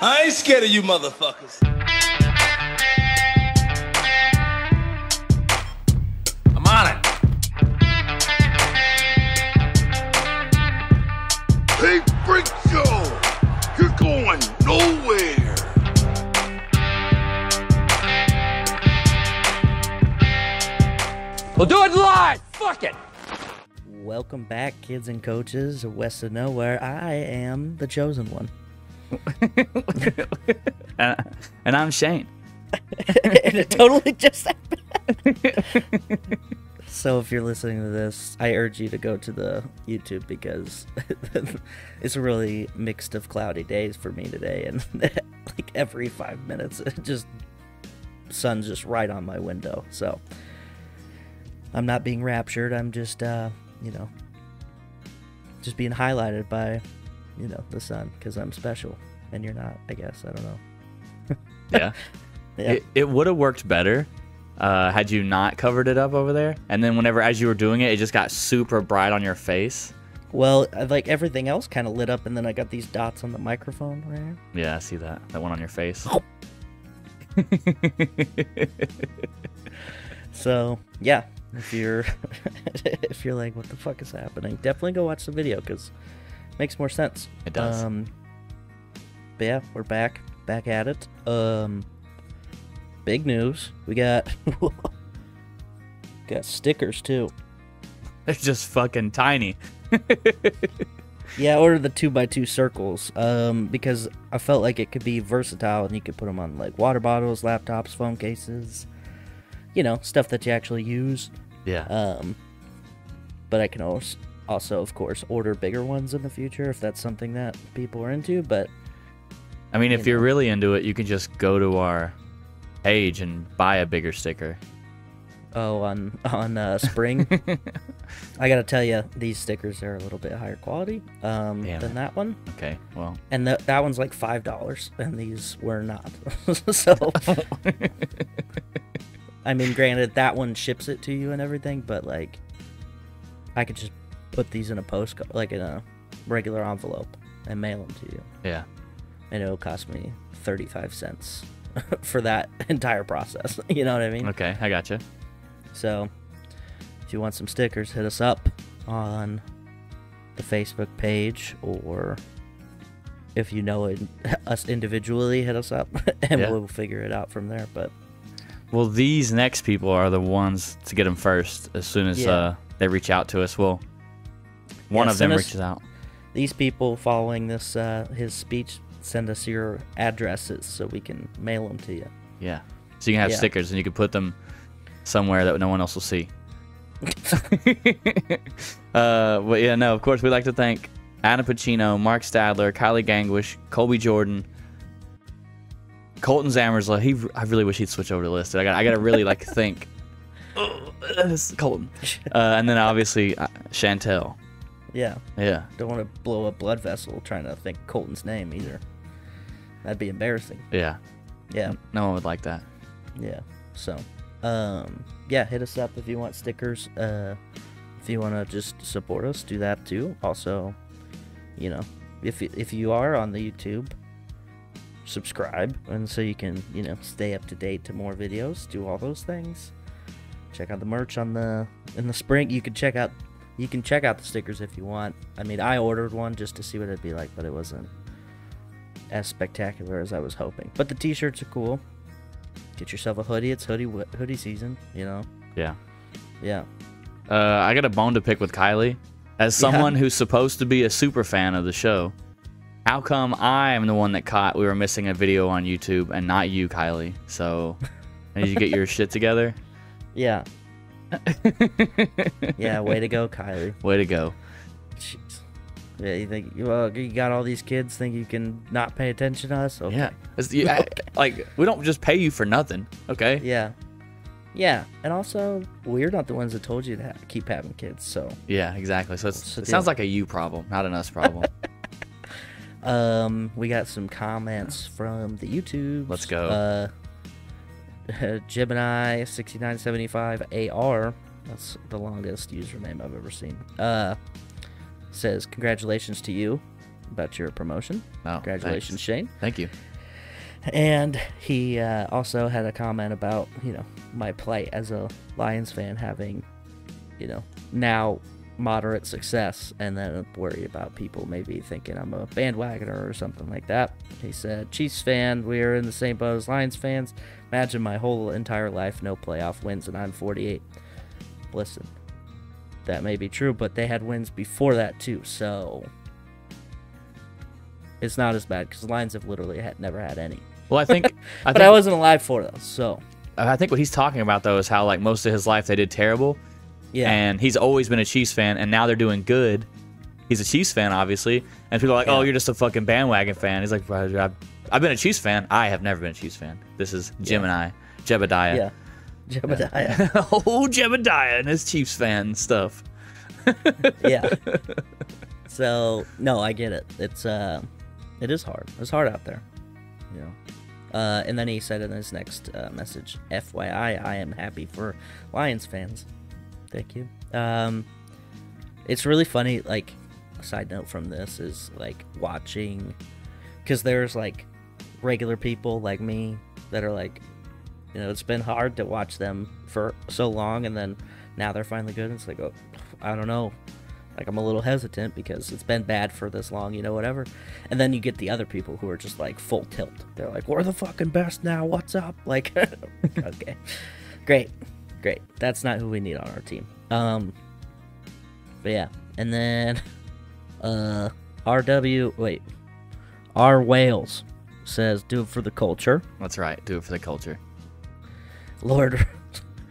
I ain't scared of you motherfuckers. I'm on it. Hey, freak show! You're going nowhere! We'll do it live! Fuck it! Welcome back, kids and coaches west of nowhere. I am the chosen one. And I'm Shane. And it totally just happened. So if you're listening to this, I urge you to go to the YouTube because it's a really mixed of cloudy days for me today. And like every 5 minutes, it just sun's just right on my window. So I'm not being raptured. I'm just, just being highlighted by, the sun because I'm special and you're not, I guess. I don't know. Yeah. Yeah. It would have worked better had you not covered it up over there. And then whenever, as you were doing it, it just got super bright on your face. Well, like everything else kind of lit up, and then I got these dots on the microphone right here. Yeah, I see that. That one on your face. So, yeah. If you're like, what the fuck is happening? Definitely go watch the video because it makes more sense. It does. But yeah, we're back at it. Big news. We got stickers too. They're just fucking tiny. Yeah, I ordered the 2x2 circles because I felt like it could be versatile and you could put them on like water bottles, laptops, phone cases, stuff that you actually use. Yeah. But I can also, of course, order bigger ones in the future if that's something that people are into. But I mean, if you're really into it, you can just go to our page and buy a bigger sticker. Oh, on Spring. I gotta tell you, these stickers are a little bit higher quality than that one. Okay, well. And that one's like $5, and these were not. So, I mean, granted, that one ships it to you and everything, but like, I could just put these in a postcard, like in a regular envelope, and mail them to you. Yeah. And it'll cost me 35 cents for that entire process. You know what I mean? Okay, I gotcha. So, if you want some stickers, hit us up on the Facebook page, or if you know us individually, hit us up, and we'll figure it out from there. But well, these next people are the ones to get them first. As soon as they reach out to us, one of them reaches out. These people following this his speech, send us your addresses so we can mail them to you. Yeah, so you can have stickers and you can put them somewhere that no one else will see. But yeah, no, of course, we'd like to thank Adam Pacino, Mark Stadler, Kylie Gangwish, Colby Jordan, Colton Zammersla. I really wish he'd switch over to the list. I got to really think. This is Colton. And then obviously Chantel. Yeah. Yeah. Don't want to blow a blood vessel trying to think Colton's name either. That'd be embarrassing. Yeah. Yeah. No one would like that. Yeah. So, hit us up if you want stickers. If you want to just support us, do that too. Also, if you are on the YouTube, subscribe, and so you can, stay up to date to more videos, do all those things. Check out the merch in the spring. You can check out the stickers if you want. I mean, I ordered one just to see what it'd be like, but it wasn't as spectacular as I was hoping. But the t-shirts are cool. Get yourself a hoodie. It's hoodie season, Yeah. Yeah. I got a bone to pick with Kylie. As someone who's supposed to be a super fan of the show, how come I am the one that caught we were missing a video on YouTube and not you, Kylie? So, did you get your shit together? Yeah. Yeah, way to go, Kylie. Way to go. Jeez. Yeah, you think you got all these kids think you can not pay attention to us? Okay. Yeah. We don't just pay you for nothing, okay? Yeah. Yeah, and also, we're not the ones that told you to keep having kids, so... Yeah, exactly. So it sounds like a you problem, not an us problem. We got some comments from the YouTube. Let's go. Gemini6975AR, that's the longest username I've ever seen, says, congratulations to you about your promotion. Oh, congratulations, thanks. Shane. Thank you. And he also had a comment about, my plight as a Lions fan, having, now moderate success, and then worry about people maybe thinking I'm a bandwagoner or something like that. He said, Chiefs fan, we are in the same boat as Lions fans. Imagine my whole entire life, no playoff wins, and I'm 48. Listen, that may be true, but they had wins before that too, so it's not as bad, because the Lions have literally never had any. Well, I think, but I wasn't alive for those, so. I think what he's talking about, though, is how, like, most of his life they did terrible. Yeah. And he's always been a Chiefs fan, and now they're doing good. He's a Chiefs fan, obviously. And people are like, oh, you're just a fucking bandwagon fan. He's like, I've been a Chiefs fan. I have never been a Chiefs fan. This is Jebediah. Yeah. Jebediah. Oh, Jebediah and his Chiefs fan stuff. Yeah. So, no, I get it. It is hard. It's hard out there. And then he said in his next message, FYI, I am happy for Lions fans. Thank you. It's really funny, like, a side note from this is, like, watching, because there's, like, regular people like me that are, like, it's been hard to watch them for so long, and then now they're finally good, and it's like, oh, I don't know. Like, I'm a little hesitant because it's been bad for this long, whatever. And then you get the other people who are just, like, full tilt. They're like, we're the fucking best now, what's up? Like, okay. Great. That's not who we need on our team. But yeah. And then, R Wales says, do it for the culture. That's right, do it for the culture. Lord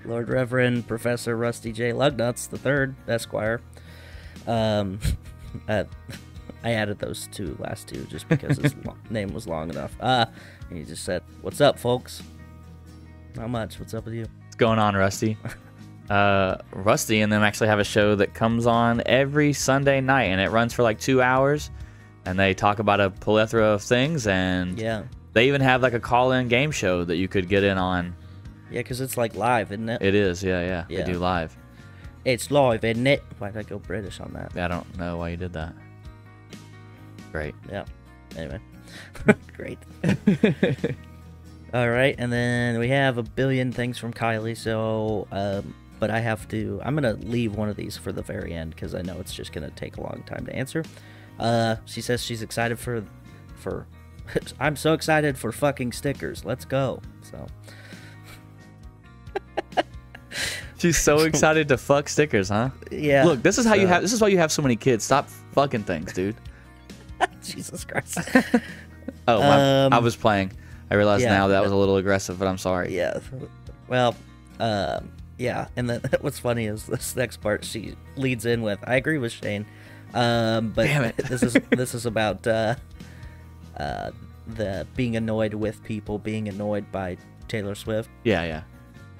Reverend Professor Rusty J. Lugnuts III, Esquire. I added those last two just because his name was long enough. And he just said, what's up, folks? Not much. What's up with you? What's going on, Rusty? Rusty and them actually have a show that comes on every Sunday night, and it runs for like 2 hours, and they talk about a plethora of things, and they even have like a call-in game show that you could get in on. Yeah, because it's like live, isn't it? It is, yeah. They do live. It's live, isn't it? Why did I go British on that? I don't know why you did that. Great. Yeah. Anyway. Great. All right, and then we have a billion things from Kylie, so, but I'm going to leave one of these for the very end, because I know it's just going to take a long time to answer. She says she's excited for I'm so excited for fucking stickers. Let's go. So. She's so excited to fuck stickers, huh? Yeah. Look, this is how this is why you have so many kids. Stop fucking things, dude. Jesus Christ. I was playing. I realize now that was a little aggressive, but I'm sorry. Yeah. Well, yeah. And then what's funny is this next part she leads in with, I agree with Shane. But damn it. this is about the being annoyed with people being annoyed by Taylor Swift. Yeah.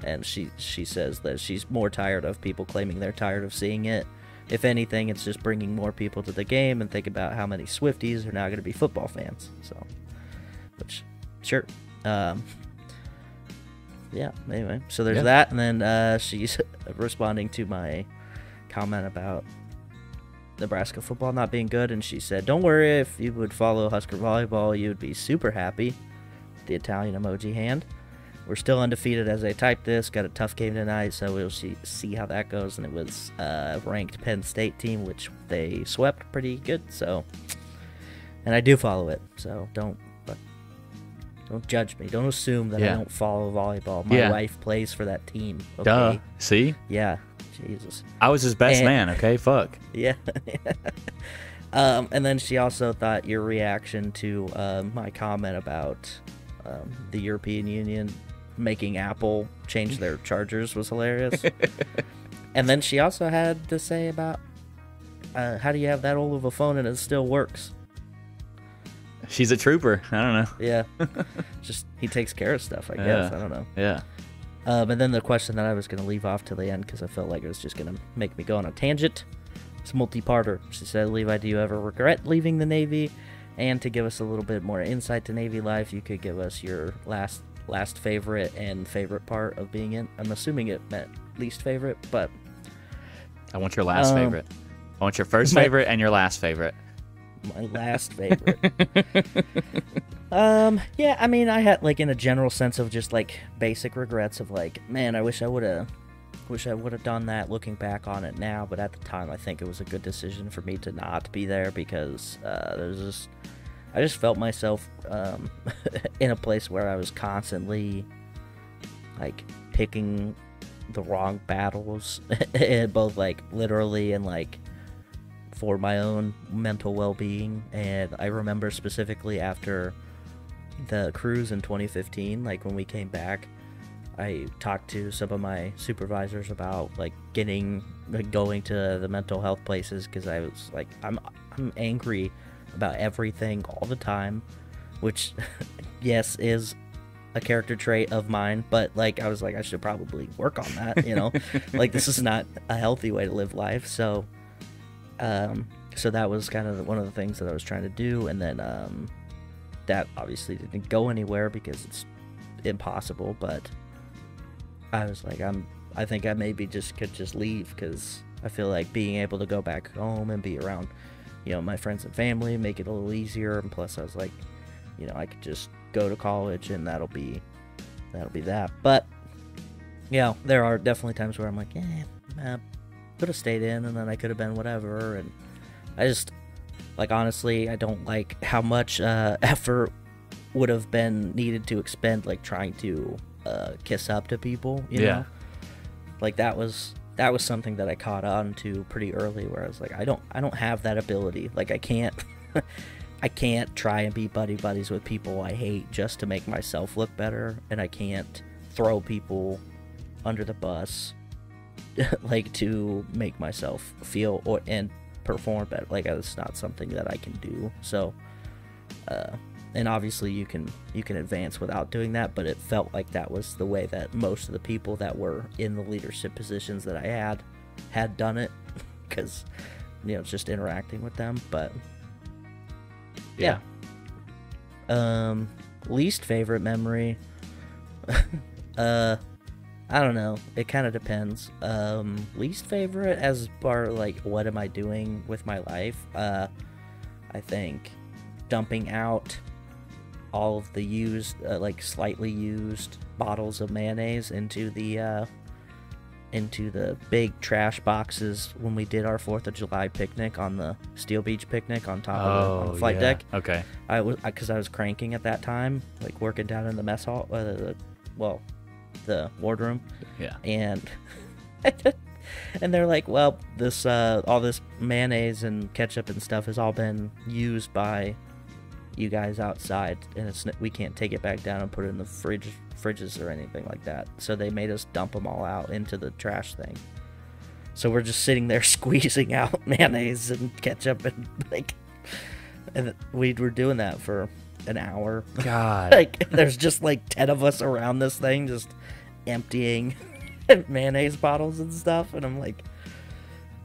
And she says that she's more tired of people claiming they're tired of seeing it. If anything, it's just bringing more people to the game, and think about how many Swifties are now going to be football fans. So, which, sure. Yeah, anyway. So there's that, and then she's responding to my comment about Nebraska football not being good, and she said, don't worry, if you would follow Husker Volleyball, you would be super happy. The Italian emoji hand. We're still undefeated as I type this. Got a tough game tonight, so we'll see how that goes. And it was a ranked Penn State team, which they swept pretty good. So, and I do follow it, so don't judge me. Don't assume that I don't follow volleyball. My wife plays for that team. Okay? Duh. See? Yeah. Jesus. I was his best man. Okay. Fuck. Yeah. And then she also thought your reaction to my comment about the European Union making Apple change their chargers was hilarious. And then she also had to say about how do you have that old of a phone and it still works? She's a trooper. I don't know. Yeah. Just he takes care of stuff, I guess. I don't know. Yeah. And then the question that I was going to leave off to the end because I felt like it was just going to make me go on a tangent. It's multi-parter. She said, Levi, do you ever regret leaving the Navy? And to give us a little bit more insight to Navy life, you could give us your last favorite and favorite part of being in. I'm assuming it meant least favorite, but I want your last favorite. I want your first favorite and your last favorite. My last favorite. Yeah, I mean, I had, like, in a general sense of just, like, basic regrets of, like, man, I wish I would have done that looking back on it now, but at the time, I think it was a good decision for me to not be there because I just felt myself in a place where I was constantly, like, picking the wrong battles, both, like, literally and, like, for my own mental well-being. And I remember specifically after the cruise in 2015, like, when we came back, I talked to some of my supervisors about, like, going to the mental health places, because I was like, I'm angry about everything all the time, which yes, is a character trait of mine, but, like, I was like, I should probably work on that, you know. Like, this is not a healthy way to live life. So so that was kind of one of the things that I was trying to do, and then that obviously didn't go anywhere because it's impossible. But I was like, I think I maybe could just leave, because I feel like being able to go back home and be around, you know, my friends and family, make it a little easier. And plus, I was like, you know, I could just go to college and that'll be that. But, you know, there are definitely times where I'm like, could have stayed in, and then I could have been whatever. And I just, like, honestly, I don't like how much effort would have been needed to expend, like, trying to kiss up to people, you know? Like, that was something that I caught on to pretty early, where I was like, I don't have that ability. Like, I can't I can't try and be buddies with people I hate just to make myself look better, and I can't throw people under the bus like to make myself feel and perform better. Like, it's not something that I can do. So and obviously you can advance without doing that, but it felt like that was the way that most of the people that were in the leadership positions that I had done it, because, you know, it's just interacting with them. But yeah. Least favorite memory, I don't know, it kind of depends. Least favorite, as far, like, what am I doing with my life, I think dumping out all of the used, like, slightly used bottles of mayonnaise into the big trash boxes when we did our 4th of July picnic on the Steel Beach picnic on top of the flight deck. Okay. Because I was cranking at that time, like, working down in the mess hall, the wardroom. Yeah. And and they're like, well, this all this mayonnaise and ketchup and stuff has all been used by you guys outside, and we can't take it back down and put it in the fridges or anything like that. So they made us dump them all out into the trash thing. So we're just sitting there squeezing out mayonnaise and ketchup, and, like, and we were doing that for an hour. God. Like, there's just, like, 10 of us around this thing just emptying mayonnaise bottles and stuff, and I'm like,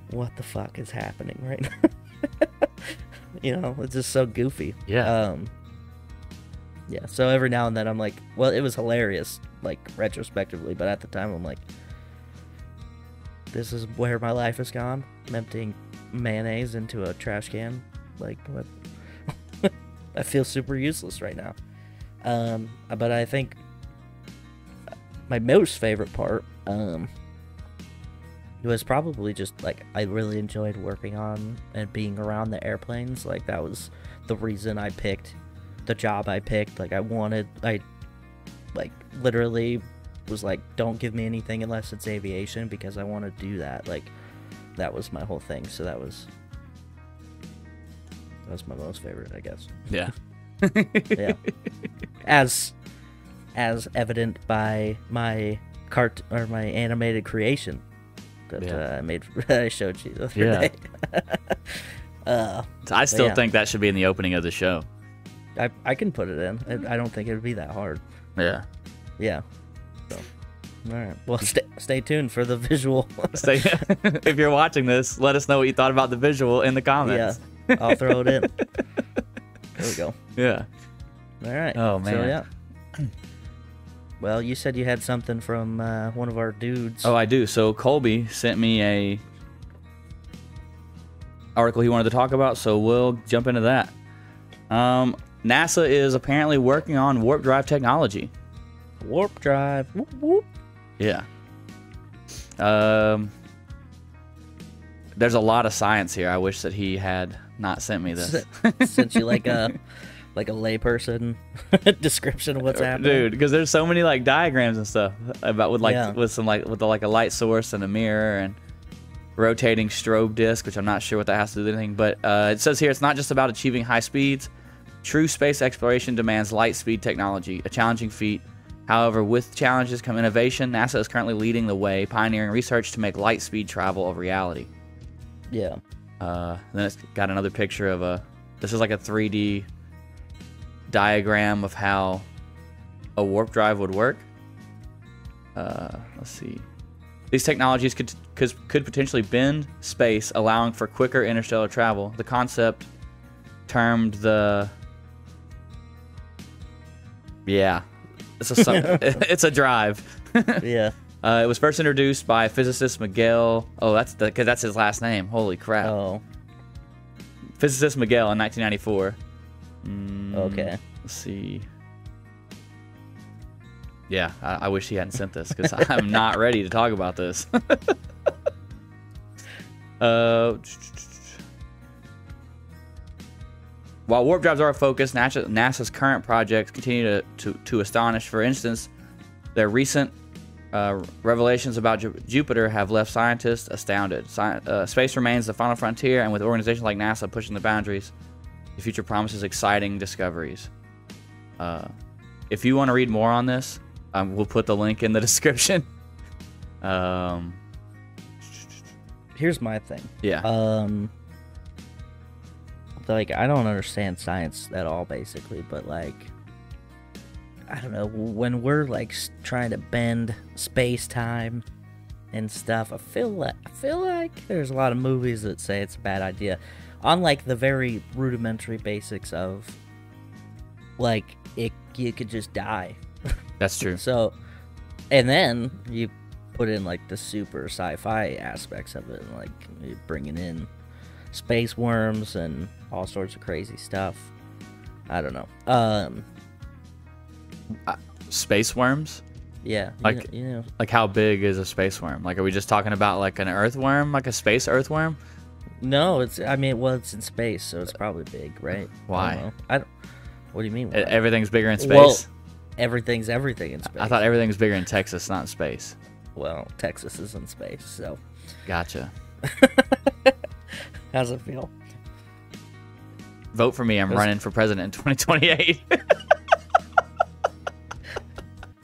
what the fuck is happening right now? You know, it's just so goofy. Yeah. Yeah, so every now and then I'm like, well, it was hilarious, like, retrospectively, but at the time I'm like, this is where my life has gone. I'm emptying mayonnaise into a trash can. Like, what? I feel super useless right now. But I think my most favorite part was probably just, like, I really enjoyed working on and being around the airplanes. Like, that was the reason I picked the job I picked. Like, I like, literally was like, don't give me anything unless it's aviation, because I want to do that. Like, that was my whole thing. So that was my most favorite, I guess. Yeah. Yeah. As evident by my my animated creation that I made. I showed you the other day. I still think that should be in the opening of the show. I can put it in. I don't think it would be that hard. Yeah. Yeah. So, all right. Well, stay tuned for the visual. If you're watching this, let us know what you thought about the visual in the comments. Yeah. I'll throw it in. There we go. Yeah. All right. Oh, man. So, yeah. Well, you said you had something from one of our dudes. Oh, I do. So Colby sent me article he wanted to talk about, so we'll jump into that. NASA is apparently working on warp drive technology. Warp drive. Whoop, whoop. Yeah. There's a lot of science here. I wish that he had not sent me this. Sent you like a layperson description of what's happening, dude. Because there's so many like diagrams and stuff about with a light source and a mirror and rotating strobe disc, which I'm not sure what that has to do with anything. But it says here it's not just about achieving high speeds. True space exploration demands light speed technology, a challenging feat. However, with challenges come innovation. NASA is currently leading the way, pioneering research to make light speed travel a reality. Yeah. Then it's got another picture of this is like a 3D diagram of how a warp drive would work. Let's see. These technologies could potentially bend space, allowing for quicker interstellar travel. The concept, termed it's a drive. Yeah. It was first introduced by physicist Miguel. Oh, that's his last name. Holy crap. Oh. Physicist Miguel in 1994. Okay. Let's see. Yeah, I wish he hadn't sent this because I'm not ready to talk about this. While warp drives are a focus, NASA's current projects continue to astonish. For instance, their recent revelations about Jupiter have left scientists astounded. Space remains the final frontier, and with organizations like NASA pushing the boundaries, the future promises exciting discoveries. If you want to read more on this, we'll put the link in the description. Here's my thing. Yeah. Like, I don't understand science at all, basically, but like, I don't know, when we're like trying to bend space-time and stuff, I feel like there's a lot of movies that say it's a bad idea, on like the very rudimentary basics of like you could just die. That's true. So, and then you put in like the super sci-fi aspects of it, and like you're bringing in space worms and all sorts of crazy stuff. I don't know. Space worms? Yeah. Like, you know. Like how big is a space worm? Like, are we just talking about like an earthworm, like a space earthworm? No, it's in space, so it's probably big, right? Why? I don't. What do you mean? Why? Everything's bigger in space? Well, everything's everything in space. I thought everything was bigger in Texas, not in space. Well, Texas is in space, so. Gotcha. How's it feel? Vote for me. I'm running for president in 2028.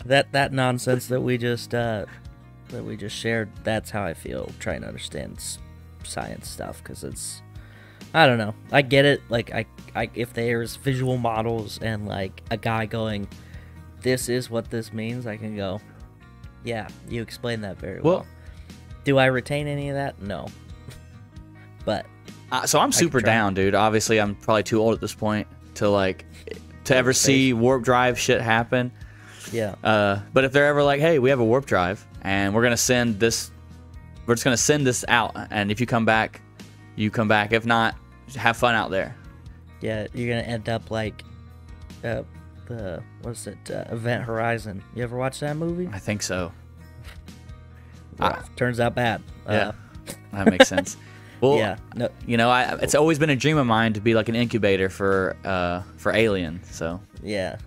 that nonsense that we just shared, that's how I feel trying to understand science stuff, because it's, I don't know, I get it. Like, I if there's visual models and like a guy going, this is what this means, I can go, yeah, you explained that very well. Do I retain any of that? No. But so I'm super down, dude. Obviously, I'm probably too old at this point to ever see warp drive shit happen. Yeah. But if they're ever like, hey, we have a warp drive and we're just gonna send this out, and if you come back, you come back. If not, have fun out there. Yeah, you're gonna end up like Event Horizon. You ever watch that movie? I think so. Well, turns out bad. Yeah, that makes sense. Well, yeah, no. You know, it's always been a dream of mine to be like an incubator for Alien. So yeah,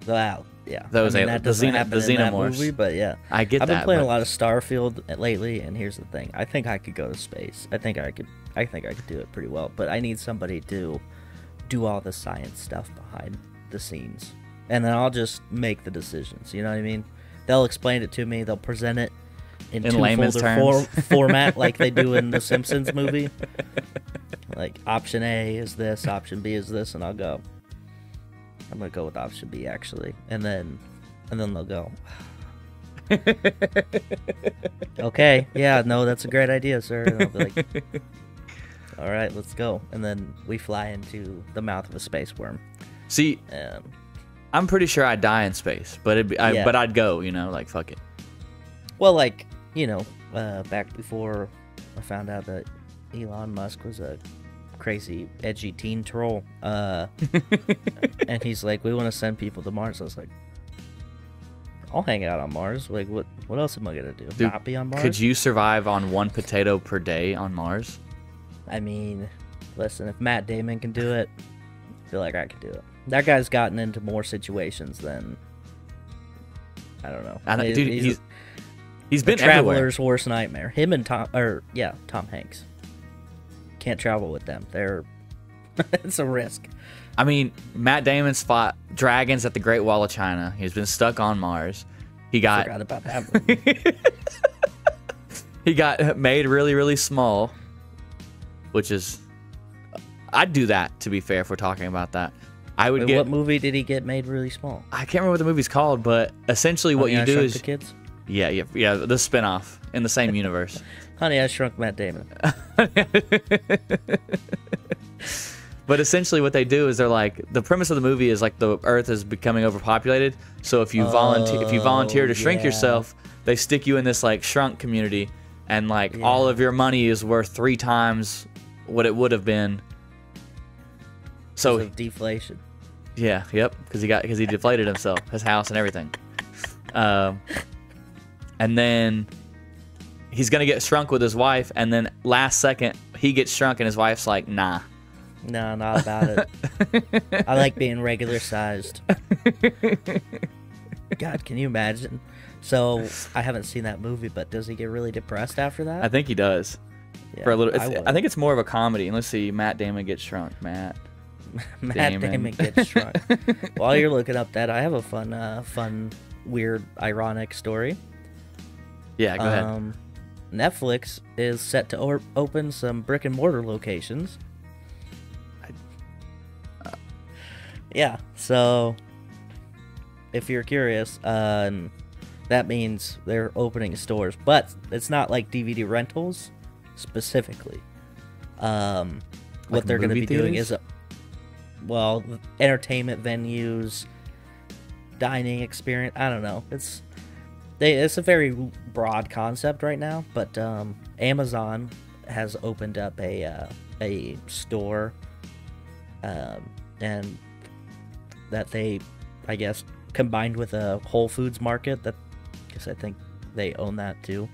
wow, yeah. Those that doesn't happen in that movie, but yeah, I get that. I've been playing a lot of Starfield lately, and here's the thing: I think I could go to space. I think I could do it pretty well, but I need somebody to do all the science stuff behind the scenes, and then I'll just make the decisions. You know what I mean? They'll explain it to me. They'll present it in layman's terms format like they do in the Simpsons movie. Like, option A is this, option B is this, and I'm gonna go with option B, actually, and then they'll go, okay, yeah, no, that's a great idea, sir. And I'll be like, all right, let's go. And then we fly into the mouth of a space worm. See, I'm pretty sure I'd die in space, but but I'd go, like, fuck it. Well, like, back before I found out that Elon Musk was a crazy, edgy teen troll. And he's like, we want to send people to Mars. I was like, I'll hang out on Mars. Like, what else am I gonna do? Dude, Not be on Mars? Could you survive on 1 potato per day on Mars? I mean, listen, if Matt Damon can do it, I feel like I can do it. That guy's gotten into more situations than, I don't know. Dude, he's been traveler's everywhere. worst nightmare. Him and Tom Hanks. Can't travel with them. It's a risk. I mean, Matt Damon's fought dragons at the Great Wall of China. He's been stuck on Mars. Forgot about that movie. He got made really, really small, which is, I'd do that, to be fair, if we're talking about that. What movie did he get made really small? I can't remember what the movie's called, but essentially what you do is... the Kids? Yeah, the spinoff in the same universe. Honey, I Shrunk Matt Damon. But essentially what they do is they're like, the premise of the movie is like the Earth is becoming overpopulated. So if you volunteer to shrink yourself, they stick you in this like shrunk community, and like all of your money is worth 3 times what it would have been. So deflation. Yeah, yep, because he deflated himself, his house and everything. And then he's gonna get shrunk with his wife, and then last second he gets shrunk and his wife's like, nah. No, not about it. I like being regular sized. God, can you imagine? So I haven't seen that movie, but does he get really depressed after that? I think he does. Yeah, for a little, I think it's more of a comedy. And let's see, Matt Damon gets shrunk. Matt Damon gets shrunk. While you're looking up that, I have a fun, weird, ironic story. Yeah, go ahead. Netflix is set to open some brick and mortar locations. Yeah, so if you're curious, that means they're opening stores, but it's not like DVD rentals specifically. What they're going to be doing is, entertainment venues, dining experience. I don't know. It's a very broad concept right now, but Amazon has opened up a store, and that they, I guess, combined with a Whole Foods market. That, because I think they own that too,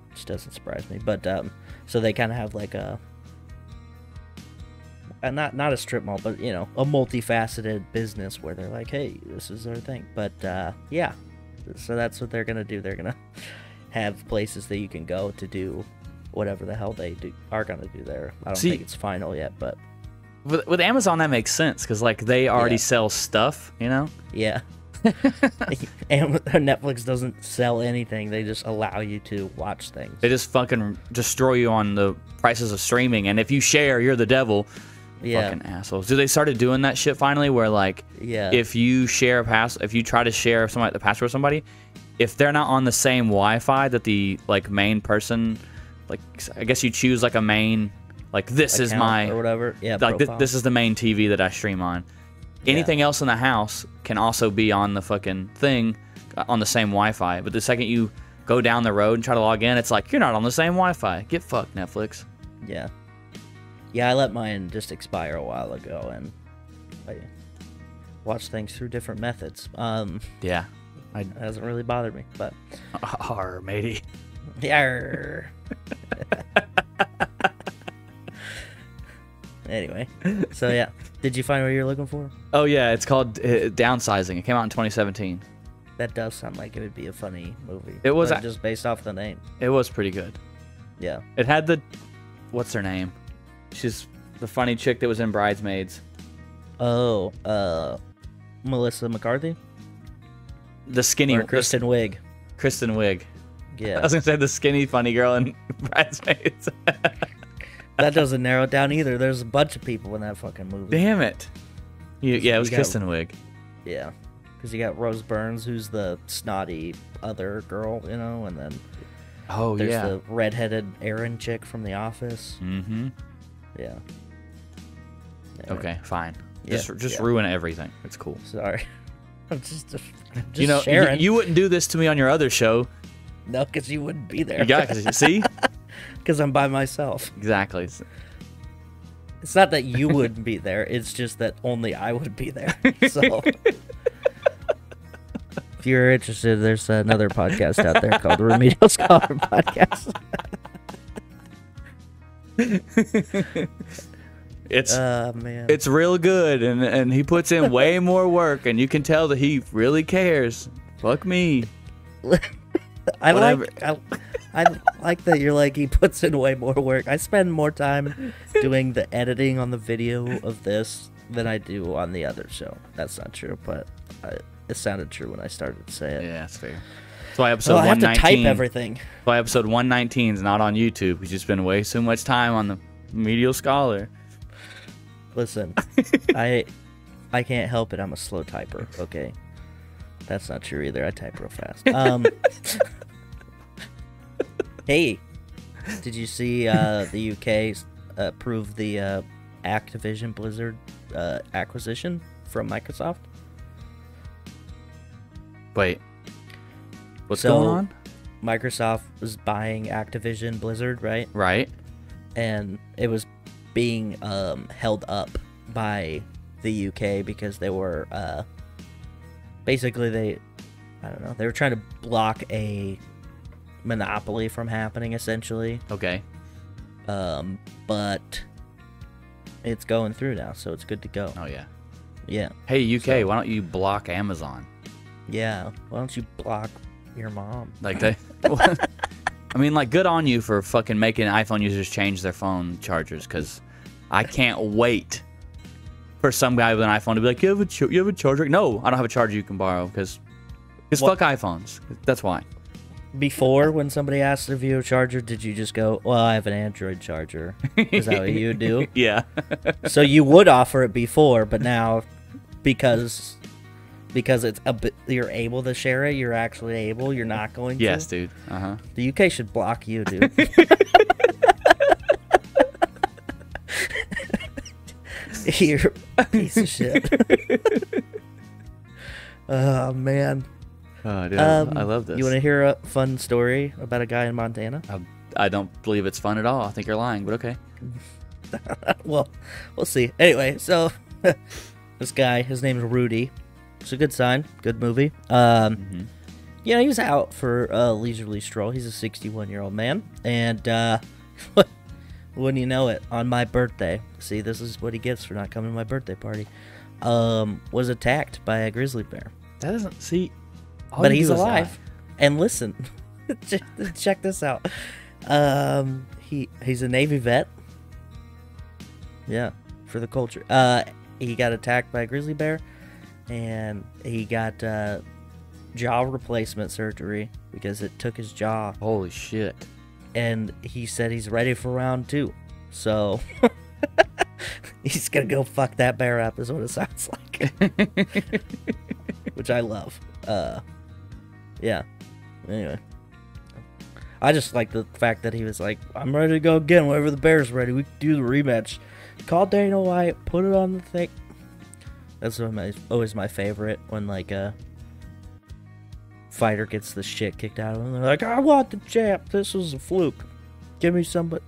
which doesn't surprise me. But so they kind of have like a not a strip mall, but a multifaceted business where they're like, hey, this is our thing. But yeah, so that's what they're gonna do. They're gonna have places that you can go to do whatever the hell they are gonna do there. I don't think it's final yet, but. With Amazon, that makes sense, because like they already sell stuff, Yeah. And Netflix doesn't sell anything. They just allow you to watch things. They just fucking destroy you on the prices of streaming, and if you share, you're the devil. Yeah. Fucking assholes. Do they started doing that shit finally, where like, if you share if you try to share the password with somebody, if they're not on the same Wi-Fi that the like main person, like I guess you choose like a main. Like, this is my... or whatever. Yeah, like, this is the main TV that I stream on. Anything else in the house can also be on the fucking thing on the same Wi-Fi. But the second you go down the road and try to log in, it's like, you're not on the same Wi-Fi. Get fucked, Netflix. Yeah. Yeah, I let mine just expire a while ago, and I watch things through different methods. Yeah. It hasn't really bothered me, but... Arr, matey. Yeah. Anyway, so yeah, did you find what you're looking for? Oh yeah, it's called Downsizing. It came out in 2017. That does sound like it would be a funny movie. It was just based off the name. It was pretty good. Yeah. It had the, what's her name? She's the funny chick that was in Bridesmaids. Oh, Melissa McCarthy. The skinny or Kristen Wiig. Kristen Wiig. Yeah. I was gonna say the skinny funny girl in Bridesmaids. That doesn't narrow it down either. There's a bunch of people in that fucking movie. Damn it. Yeah, it was Kristen Wiig. Yeah. Because you got Rose Byrne, who's the snotty other girl, and then there's the redheaded Erin chick from The Office. Mm-hmm. Yeah. Okay, fine. Just ruin everything. It's cool. Sorry. I'm just sharing. You wouldn't do this to me on your other show. No, because you wouldn't be there. Yeah, see? Because I'm by myself. Exactly. It's not that you wouldn't be there. It's just that only I would be there. So, if you're interested, there's another podcast out there called the Remedial Scholar Podcast. It's real good, and he puts in way more work, and you can tell that he really cares. Fuck me. I like that you're like, he puts in way more work. I spend more time doing the editing on the video of this than I do on the other show. That's not true, but it sounded true when I started to say it. Yeah, that's fair. That's why episode I have 119. to type everything. That's why episode 119 is not on YouTube because you spend way so much time on the Remedial Scholar. Listen, I can't help it. I'm a slow typer. Okay, that's not true either. I type real fast. Hey, did you see the UK approve the Activision Blizzard acquisition from Microsoft? Wait, what's going on? Microsoft was buying Activision Blizzard, right? Right. And it was being held up by the UK because they were basically they were trying to block a monopoly from happening, essentially. Okay. But it's going through now, so it's good to go. Oh yeah. Yeah. Hey UK, why don't you block Amazon? Yeah. Why don't you block your mom? Like they. I mean, like, good on you for fucking making iPhone users change their phone chargers, because I can't wait for some guy with an iPhone to be like, you have a charger? No, I don't have a charger you can borrow, because fuck iPhones. That's why. Before, when somebody asked if you have a charger, did you just go, well, I have an Android charger? Is that what you do? Yeah. So you would offer it before, but now, because it's a bit, you're able to share it, you're actually able, you're not going to? Yes, dude. Uh-huh. The UK should block you, dude. You're a piece of shit. Oh, man. Oh, dude, I love this. You want to hear a fun story about a guy in Montana? I don't believe it's fun at all. I think you're lying, but okay. Well, we'll see. Anyway, so this guy, his name's Rudy. It's a good sign. Good movie. Yeah, he was out for a leisurely stroll. He's a 61-year-old man. And wouldn't you know it, on my birthday, see, this is what he gets for not coming to my birthday party, was attacked by a grizzly bear. That doesn't, see... But he's alive. And listen, check this out. He's a Navy vet. Yeah, for the culture. He got attacked by a grizzly bear, and he got jaw replacement surgery because it took his jaw. Holy shit. And he said he's ready for round 2. So he's gonna go fuck that bear up, is what it sounds like. Which I love. Yeah. Anyway. I just like the fact that he was like, I'm ready to go again whenever the bear's ready. We can do the rematch. Call Dana White, put it on the thing. That's always my favorite, when like a fighter gets the shit kicked out of him. They're like, I want the champ. This was a fluke. Give me somebody.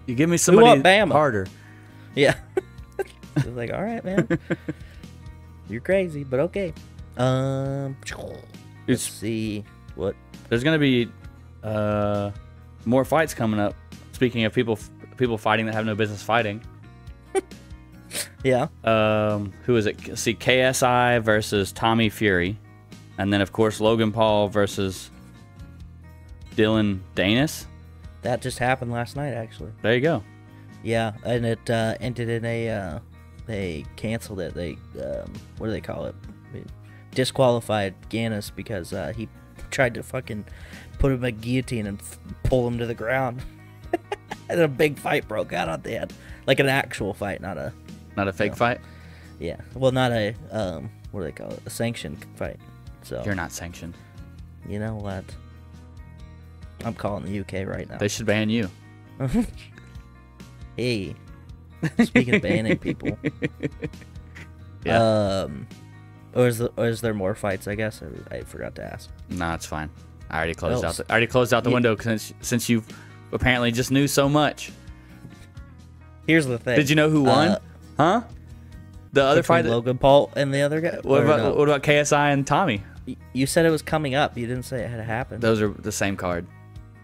You give me somebody Bama. harder. Yeah. It's like, all right, man. You're crazy, but okay. Let's see what. There's gonna be more fights coming up. Speaking of people fighting that have no business fighting. Yeah. Who is it? See, KSI versus Tommy Fury, and then of course Logan Paul versus Dylan Danis. That just happened last night, actually. There you go. Yeah, and it ended in a. They canceled it. They what do they call it? Disqualified Gannis because he tried to fucking put him in a guillotine and pull him to the ground. And a big fight broke out at the end, like an actual fight, not a fake fight. Yeah, well, not a what do they call it? A sanctioned fight. So you're not sanctioned. You know what? I'm calling the UK right now. They should ban you. Hey, speaking of banning people, yeah. Or is there more fights? I guess I forgot to ask. Nah, it's fine. I already closed out the window since you apparently just knew so much. Here's the thing. Did you know who won? Huh? The other Between fight. Logan Paul and the other guy. What Or about no? what about KSI and Tommy? You said it was coming up. You didn't say it had happened. Those are the same card.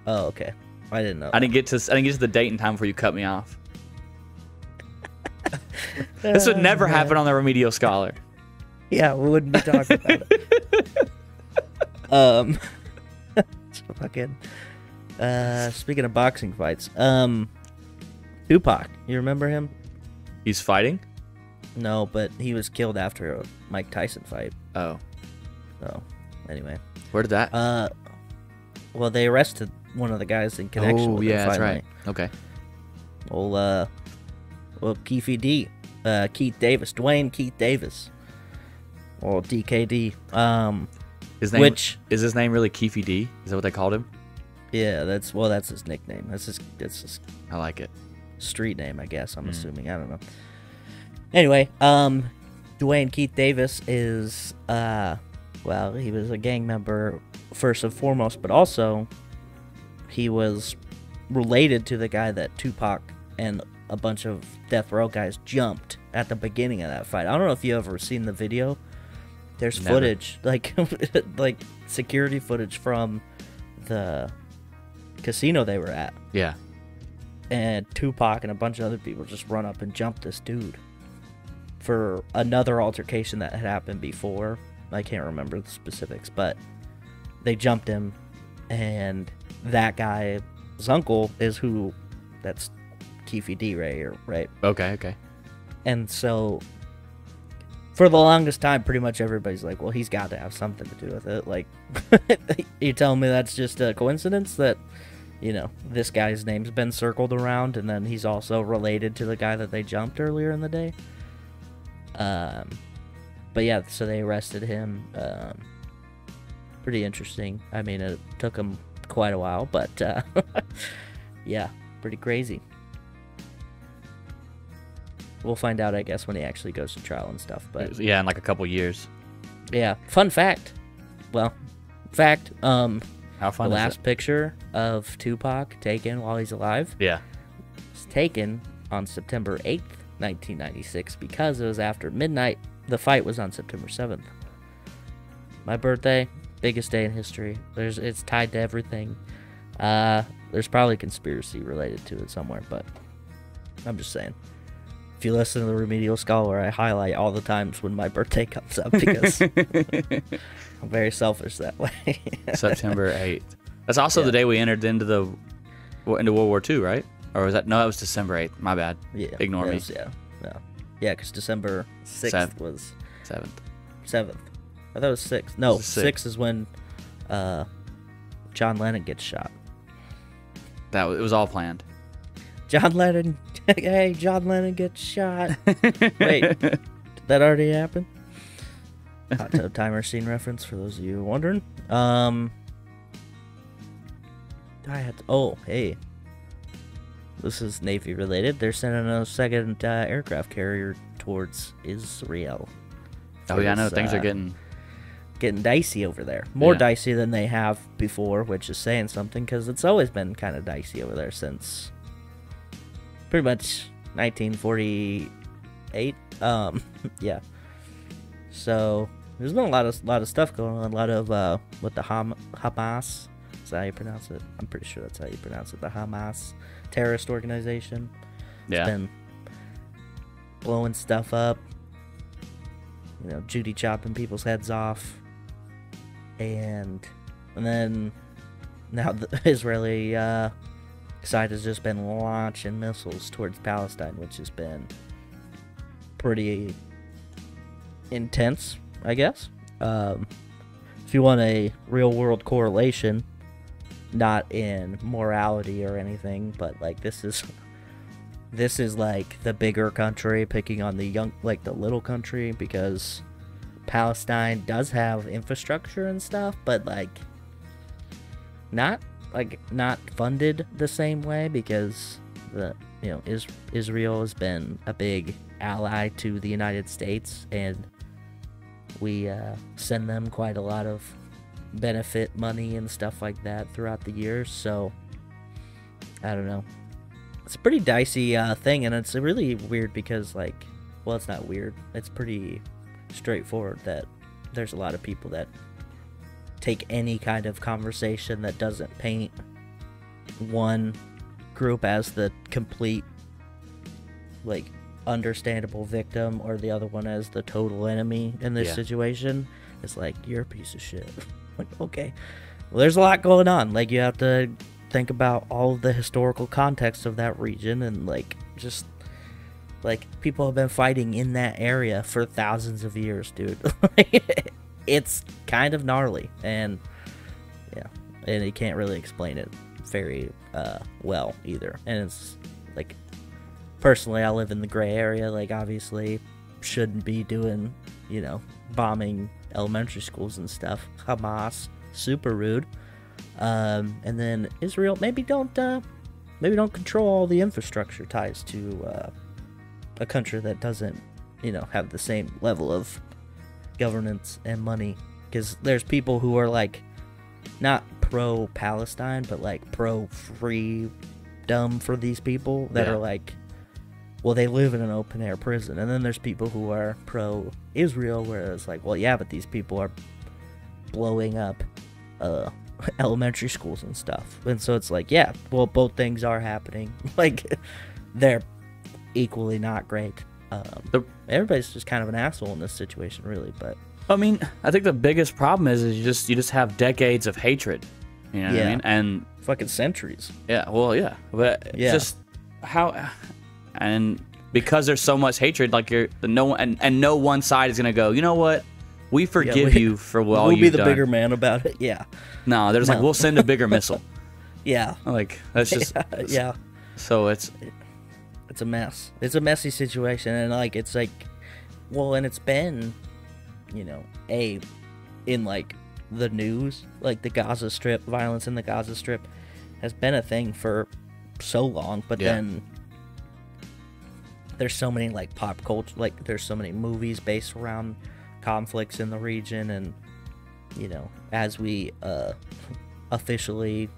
Oh, okay. I didn't know. I didn't get to the date and time before you cut me off. This would never happen on the Remedial Scholar. Yeah, we wouldn't be talking about it. So fucking. Speaking of boxing fights, Tupac. You remember him? He's fighting? No, but he was killed after a Mike Tyson fight. Oh. So, anyway. Where did that? Well, they arrested one of the guys in connection with it that's finally. right. Okay. Well, Keith D. Keith Davis. Dwayne Keith Davis. Or DKD. His name, is his name really Keefy D? Is that what they called him? Yeah, that's his nickname. That's his I like it. street name, I guess. I'm assuming. I don't know. Anyway, Dwayne Keith Davis is, well, he was a gang member first and foremost, but also he was related to the guy that Tupac and a bunch of death row guys jumped at the beginning of that fight. I don't know if you ever seen the video. There's Never. footage, like security footage from the casino they were at. Yeah. And Tupac and a bunch of other people just run up and jump this dude for another altercation that had happened before. I can't remember the specifics, but they jumped him, and that guy's uncle is who, that's Keefy D. right? Okay. And so, for the longest time, pretty much everybody's like, well, he's got to have something to do with it. Like, you telling me that's just a coincidence that, you know, this guy's name's been circled around, and then he's also related to the guy that they jumped earlier in the day? But yeah, so they arrested him. Pretty interesting. I mean, it took him quite a while, but yeah, pretty crazy. We'll find out, I guess, when he actually goes to trial and stuff. But yeah, in like a couple years. yeah, fun fact. Well, fact. How fun the is last it? picture of Tupac taken while he's alive Yeah. was taken on September 8th, 1996, because it was after midnight. The fight was on September 7th. My birthday, biggest day in history. It's tied to everything. There's probably conspiracy related to it somewhere, but I'm just saying. If you listen to the Remedial Scholar, I highlight all the times when my birthday comes up because I'm very selfish that way. September 8th. That's also Yeah. the day we entered into World War II, right? Or was that? No, that was December 8th. My bad. Yeah, Ignore me. yeah, because December 6th was 7th. 7th. I thought it was 6th. No, It's the 6th is when John Lennon gets shot. It was all planned. John Lennon, hey, John Lennon gets shot. Wait, did that already happen? Hot Tub Timer scene reference for those of you wondering. Hey. This is Navy related. They're sending a second aircraft carrier towards Israel. Oh yeah, I know things are getting dicey over there. More Yeah. dicey than they have before, which is saying something because it's always been kind of dicey over there since pretty much 1948. Yeah. So there's been a lot of stuff going on. A lot of with the Hamas. Is that how you pronounce it? I'm pretty sure that's how you pronounce it. The Hamas terrorist organization. yeah. It's been blowing stuff up. You know, Judy chopping people's heads off. And then now the Israeli side has just been launching missiles towards Palestine, which has been pretty intense, I guess. If you want a real world correlation, not in morality or anything, but like this is like the bigger country picking on the young, like the little country, because Palestine does have infrastructure and stuff, but like not funded the same way, because Israel has been a big ally to the United States, and we send them quite a lot of benefit money and stuff like that throughout the years. So I don't know. it's a pretty dicey thing, and it's really weird because, like, well, it's not weird. It's pretty straightforward that there's a lot of people that take any kind of conversation that doesn't paint one group as the complete, like, understandable victim or the other one as the total enemy in this situation. It's like, you're a piece of shit. Like, okay. Well, there's a lot going on. Like, you have to think about all of the historical context of that region, and, like, just, like, people have been fighting in that area for thousands of years, dude. It's kind of gnarly, and you can't really explain it very well either. And it's like, personally, I live in the gray area. Like, obviously shouldn't be doing, you know, bombing elementary schools and stuff. Hamas, super rude. And then Israel, maybe don't control all the infrastructure ties to a country that doesn't, you know, have the same level of governance and money. Because there's people who are, like, not pro-Palestine, but, like, pro-freedom for these people that are like, well, they live in an open-air prison. And then there's people who are pro-Israel, where it's like, well, yeah, but these people are blowing up elementary schools and stuff. And so it's like, yeah, well, both things are happening. Like, they're equally not great. Everybody's just kind of an asshole in this situation, really. But I mean, I think the biggest problem is you just have decades of hatred. You know what I mean? And fucking centuries. Yeah, well, yeah, but just how, and because there's so much hatred, like no one side is gonna go, you know what? We forgive you for what we'll you've be the done. bigger man about it. Yeah. No, they're just like, we'll send a bigger missile. Yeah. Like, that's just yeah. So it's a mess. It's a messy situation, and like, it's like, well, and it's been, you know, in like the news, like the Gaza Strip, violence in the Gaza Strip has been a thing for so long, but then there's so many, like, pop culture, like, there's so many movies based around conflicts in the region, and, you know, as we officially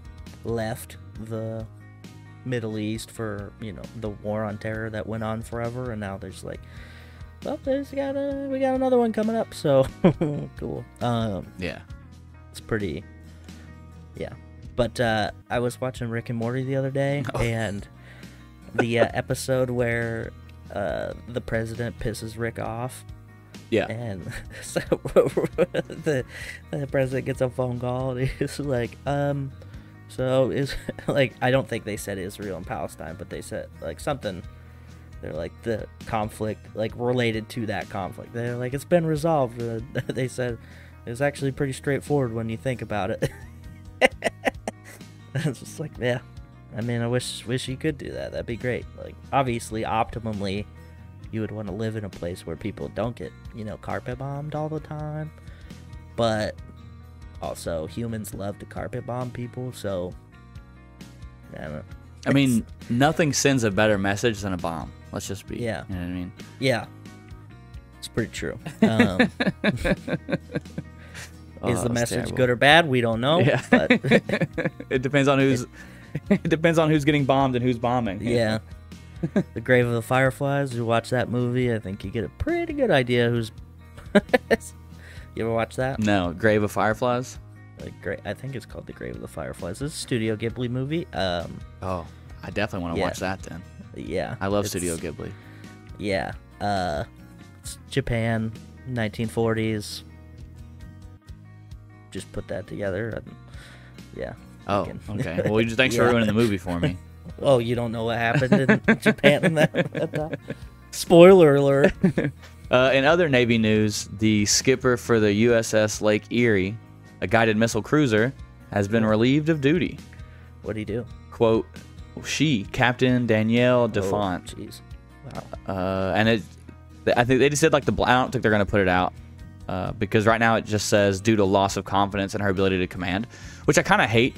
left the Middle East for, you know, the war on terror that went on forever, and now there's like, well, we got another one coming up, so cool. It's pretty, but I was watching Rick and Morty the other day, and the episode where the president pisses Rick off. Yeah. And so the president gets a phone call, and he's like, so is, like, I don't think they said Israel and Palestine, but they said, like, something. They're like, the conflict, like, related to that conflict. They're like, it's been resolved. They said it's actually pretty straightforward when you think about it. It's just like, yeah. I mean, I wish you could do that. That'd be great. Like, obviously, optimally, you would want to live in a place where people don't get, you know, carpet bombed all the time. But also, humans love to carpet bomb people, so I don't know. I mean, nothing sends a better message than a bomb. Let's just be. Yeah. You know what I mean? Yeah. It's pretty true. Is the message terrible. good or bad? We don't know. Yeah. But It depends on who's. It depends on who's getting bombed and who's bombing. yeah. The Grave of the Fireflies. You watch that movie, I think you get a pretty good idea who's. You ever watch that? No, Grave of Fireflies. I think it's called The Grave of the Fireflies. It's a Studio Ghibli movie. Oh, I definitely want to watch that then. Yeah. I love Studio Ghibli. Yeah. It's Japan, 1940s. Just put that together. And, yeah. Oh, okay. Well, thanks for ruining the movie for me. Oh, you don't know what happened in Japan in that time? Spoiler alert. In other Navy news, the skipper for the USS Lake Erie, a guided missile cruiser, has been relieved of duty. What'd he do? Quote, she, Captain Danielle Defont. Jeez. Wow. And I think they just said, like, I don't think they're going to put it out. Because right now it just says due to loss of confidence in her ability to command, which I kind of hate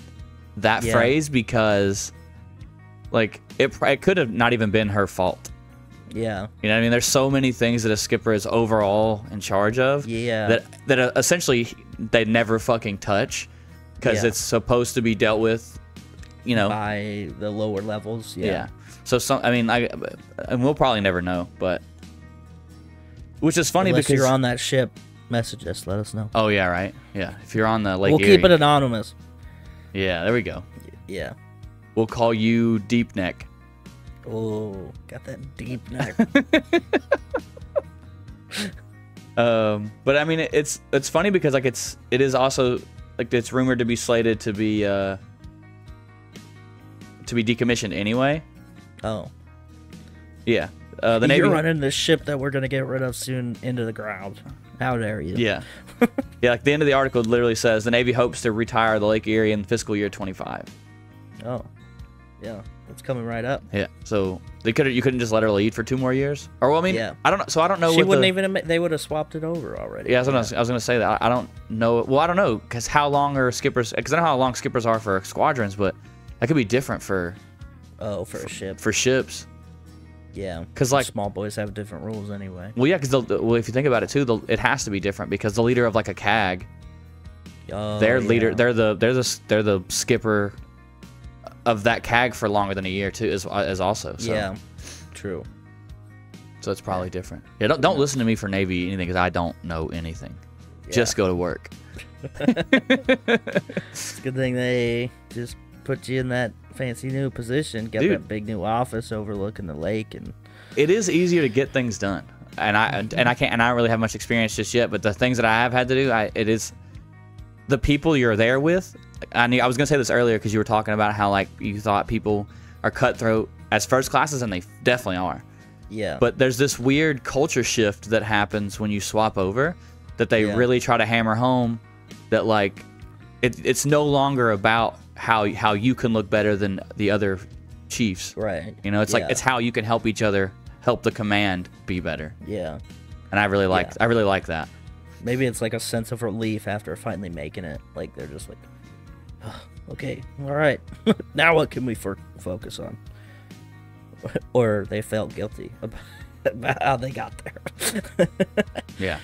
that phrase because, like, it could have not even been her fault. Yeah. You know what I mean? There's so many things that a skipper is overall in charge of. Yeah. That essentially they never fucking touch because it's supposed to be dealt with you know, by the lower levels. yeah. So I mean, and we'll probably never know, but which is funny Unless because you're on that ship, message us. Let us know. Oh yeah, right. Yeah, if you're on the Lake We'll Erie. keep it anonymous. Yeah, there we go. Yeah. We'll call you Deep Neck. Oh, got that deep neck. But I mean, it's funny because like it is also like it's rumored to be slated to be decommissioned anyway. Oh. Yeah. The Navy. You're running this ship that we're gonna get rid of soon into the ground. How dare you? Yeah. Yeah. Like the end of the article literally says the Navy hopes to retire the Lake Erie in fiscal year 25. Oh. Yeah. It's coming right up. Yeah. So you couldn't just let her lead for 2 more years? Or well, I mean, yeah. I don't know. So I don't know. She wouldn't even. They would have swapped it over already. Yeah, I was gonna say that. I don't know. Well, I don't know because how long are skippers? Because I know how long skippers are for squadrons, but that could be different for. Oh, for a ship. For ships. Yeah. 'Cause, like, small boys have different rules anyway. Well, yeah, because if you think about it too, it has to be different because the leader of like a CAG, their leader, they're the skipper of that CAG for longer than a year too, is also. So. Yeah. True. So it's probably different. Yeah, don't listen to me for Navy anything because I don't know anything. Yeah. Just go to work. It's a good thing they just put you in that fancy new position, got that big new office overlooking the lake, and it is easier to get things done. And I don't really have much experience just yet, but the things that I have had to do, it is the people you're there with. I was gonna say this earlier because you were talking about how like you thought people are cutthroat as first classes, and they definitely are. Yeah. But there's this weird culture shift that happens when you swap over, that they really try to hammer home, that like it's no longer about how you can look better than the other chiefs. Right. You know, it's like it's how you can help each other, help the command be better. Yeah. And I really like that. Maybe it's like a sense of relief after finally making it. Like they're just like, oh, okay, all right, now what can we focus on? Or they felt guilty about how they got there. Yeah.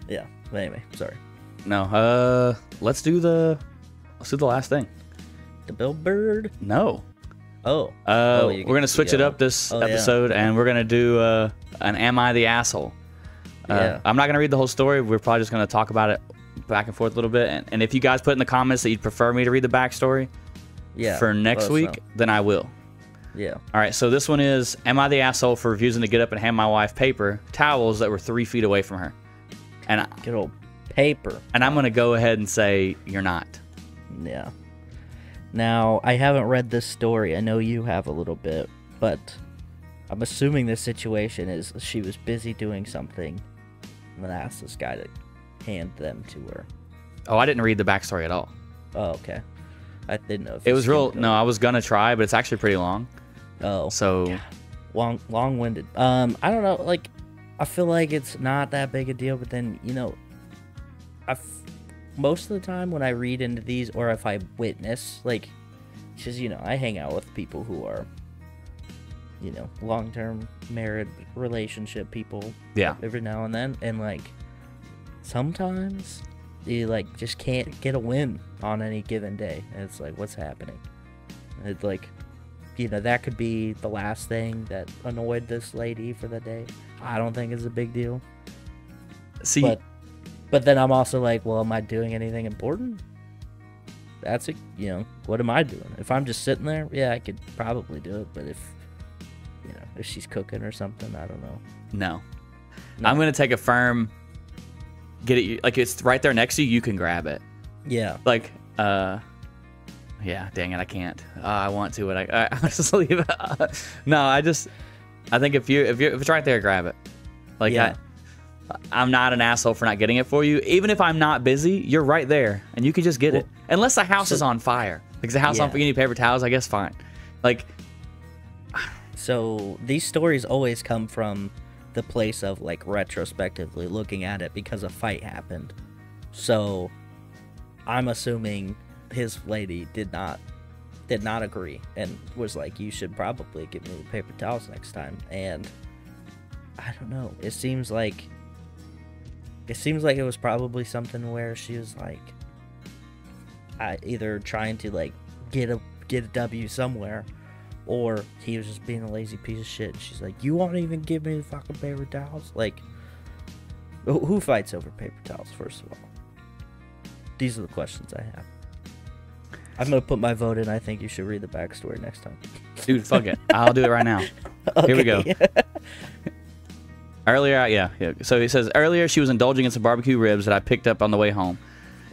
Yeah. But anyway, sorry. No. Let's do the last thing. The Billboard? No. Oh. We're gonna switch it up this episode, and we're gonna do an "Am I the Asshole?" Yeah. I'm not gonna read the whole story. We're probably just gonna talk about it back and forth a little bit. And if you guys put in the comments that you'd prefer me to read the backstory, for next week, then I will. Yeah. All right. So this one is: Am I the asshole for refusing to get up and hand my wife paper towels that were 3 feet away from her? And good old paper. And I'm gonna go ahead and say you're not. Yeah. Now, I haven't read this story. I know you have a little bit, but I'm assuming this situation is she was busy doing something and then asked this guy to hand them to her. Oh, I didn't read the backstory at all. Oh, okay. I didn't know if it was real. No, I was gonna try, but it's actually pretty long. Oh. So yeah. Long-winded. I don't know, like, I feel like it's not that big a deal, but then, you know, most of the time when I read into these, or if I witness, like, because, you know, I hang out with people who are, you know, long-term married relationship people. Yeah. Every now and then, and, like, sometimes you, like, just can't get a win on any given day. And it's like, what's happening? It's like, you know, that could be the last thing that annoyed this lady for the day. I don't think it's a big deal. See, but then I'm also like, well, am I doing anything important? That's you know, what am I doing? If I'm just sitting there, yeah, I could probably do it. But if, you know, if she's cooking or something, I don't know. No. I'm gonna take a firm. Get it, like it's right there next to you. You can grab it. Yeah. Like, yeah. Dang it, I can't. I want to, but I just leave it. No, I think if it's right there, grab it. Like, yeah. I'm not an asshole for not getting it for you. Even if I'm not busy, you're right there, and you can just get it. Unless the house is on fire. Like, the house on fire, you need paper towels, I guess, fine. Like, so these stories always come from the place of, like, retrospectively looking at it because a fight happened. So I'm assuming his lady did not agree and was like, you should probably give me the paper towels next time. And I don't know, it seems like it was probably something where she was like, either trying to, like, get get a W somewhere, or he was just being a lazy piece of shit. And she's like, "You won't even give me the fucking paper towels." Like, who fights over paper towels? First of all, these are the questions I have. I'm gonna put my vote in. I think you should read the backstory next time. Dude, fuck it. I'll do it right now. Okay. Here we go. Earlier, yeah. So he says, earlier she was indulging in some barbecue ribs that I picked up on the way home.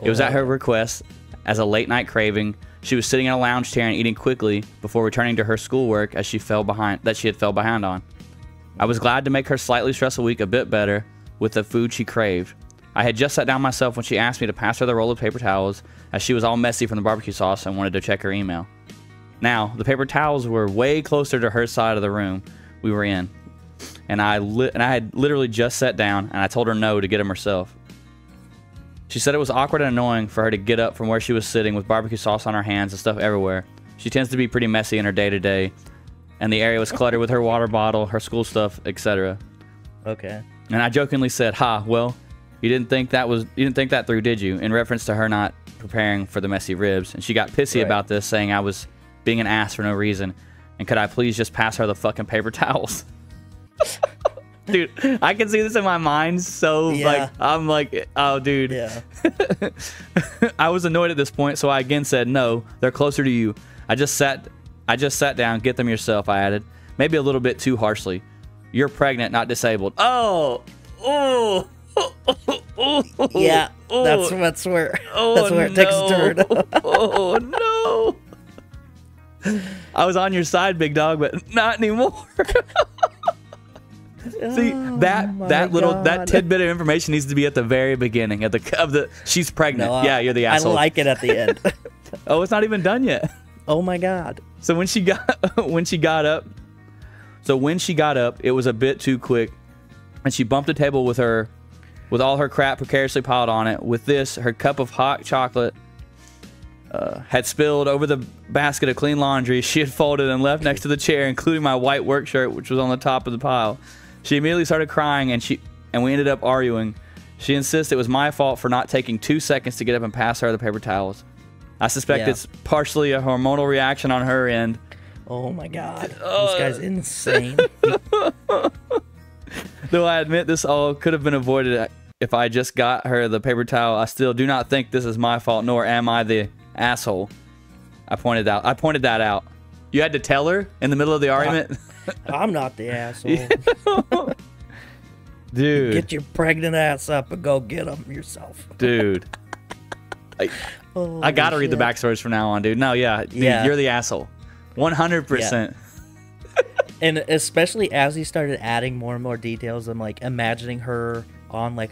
It was at her request as a late night craving. She was sitting in a lounge chair and eating quickly before returning to her schoolwork as she fell behind on. I was glad to make her slightly stressful week a bit better with the food she craved. I had just sat down myself when she asked me to pass her the roll of paper towels as she was all messy from the barbecue sauce and wanted to check her email. Now, the paper towels were way closer to her side of the room we were in. And I had literally just sat down, and I told her no to get them herself. She said it was awkward and annoying for her to get up from where she was sitting with barbecue sauce on her hands and stuff everywhere. She tends to be pretty messy in her day-to-day, and the area was cluttered with her water bottle, her school stuff, etc. Okay. And I jokingly said, "Ha, well, you didn't think that through, did you?" In reference to her not preparing for the messy ribs. And she got pissy about this, saying I was being an ass for no reason, and could I please just pass her the fucking paper towels? Dude, I can see this in my mind, so like I'm like, oh dude. Yeah. I was annoyed at this point, so I again said, "No, they're closer to you. I just sat down. Get them yourself," I added, maybe a little bit too harshly. "You're pregnant, not disabled." Oh. Yeah. That's where it takes a turn. Oh no. I was on your side, big dog, but not anymore. See, that tidbit of information needs to be at the very beginning of the she's pregnant. No, yeah, you're the asshole. I like it at the end. Oh, it's not even done yet. Oh my god. So when she got up, it was a bit too quick, and she bumped the table with all her crap precariously piled on it. With this, her cup of hot chocolate had spilled over the basket of clean laundry she had folded and left next to the chair, including my white work shirt, which was on the top of the pile. She immediately started crying, and we ended up arguing. She insists it was my fault for not taking 2 seconds to get up and pass her the paper towels. I suspect it's partially a hormonal reaction on her end. Oh my god. This guy's insane. Though I admit this all could have been avoided if I just got her the paper towel, I still do not think this is my fault, nor am I the asshole. I pointed that out. You had to tell her in the middle of the argument? I'm not the asshole. Dude. Get your pregnant ass up and go get them yourself. Dude. I gotta read the backstories from now on, dude. No, dude, you're the asshole. 100%. Yeah. And especially as he started adding more and more details, I'm like imagining her on like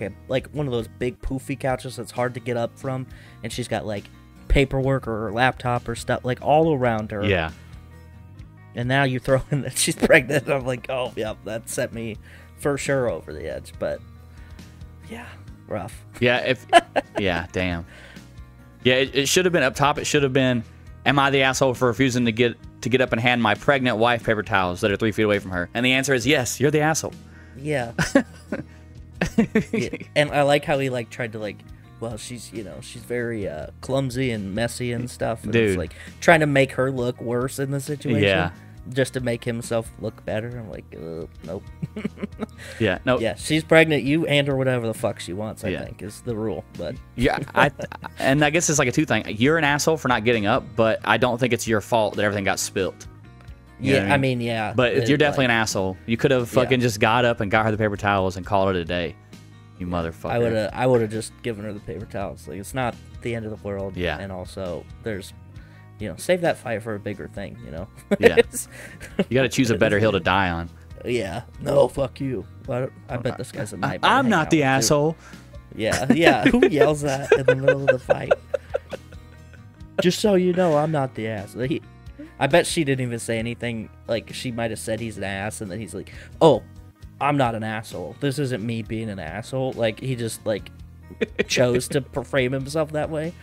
one of those big poofy couches that's hard to get up from, and she's got like paperwork or her laptop or stuff like all around her. Yeah. And now you throw in that she's pregnant. I'm like, oh, yeah, that set me for sure over the edge. But yeah, rough. Yeah, damn. Yeah, it should have been up top. It should have been, am I the asshole for refusing to get up and hand my pregnant wife paper towels that are 3 feet away from her? And the answer is yes, you're the asshole. Yeah. Yeah. And I like how he like tried to like, well, she's very clumsy and messy and stuff. And dude. It's like trying to make her look worse in the situation. Yeah. Just to make himself look better. I'm like, nope. Yeah, no. Yeah, she's pregnant. You hand her whatever the fuck she wants, I think, is the rule. But yeah, and I guess it's like a two thing. You're an asshole for not getting up, but I don't think it's your fault that everything got spilt. You know what I mean? Yeah. But you're definitely an asshole. You could have fucking just got up and got her the paper towels and called it a day. You motherfucker. I would have just given her the paper towels. Like, it's not the end of the world. Yeah. And also, there's, save that fight for a bigger thing, Yeah. You got to choose a better hill to die on. Yeah. No, fuck you. I bet this guy's a nightmare. I'm not the asshole. Yeah. Who yells that in the middle of the fight? Just so you know, I'm not the ass. I bet she didn't even say anything. Like, she might have said he's an ass, and then he's like, oh, I'm not an asshole. This isn't me being an asshole. Like, he just, like, chose to frame himself that way.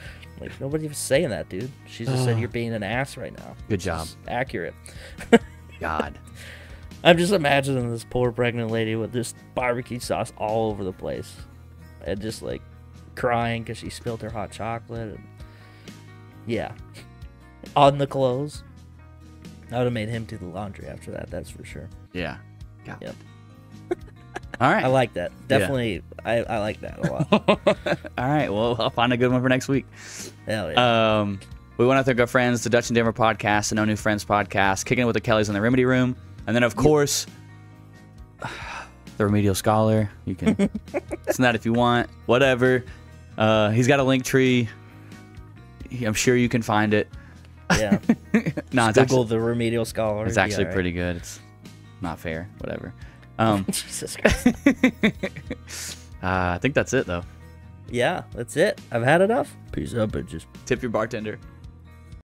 Like, nobody was saying that, dude. She just said you're being an ass right now. Good job. Accurate. God. I'm just imagining this poor pregnant lady with this barbecue sauce all over the place. And just, like, crying because she spilled her hot chocolate. And yeah. On the clothes. I would have made him do the laundry after that. That's for sure. Yeah. Yeah. Yep. All right. I like that. Definitely. Yeah. I like that a lot. All right. Well, I'll find a good one for next week. Hell yeah. We want to thank our friends, the Dutch and Denver podcast, the No New Friends podcast, Kicking It with the Kellys in the Remedy Room, and then of course, the Remedial Scholar. You can listen to that if you want. Whatever. He's got a link tree. I'm sure you can find it. Yeah. No, it's Google actually, the Remedial Scholar. it's actually right. pretty good. It's not fair. Whatever. Jesus Christ. I think that's it though. Yeah, that's it. I've had enough. Peace out, bitches. Tip your bartender.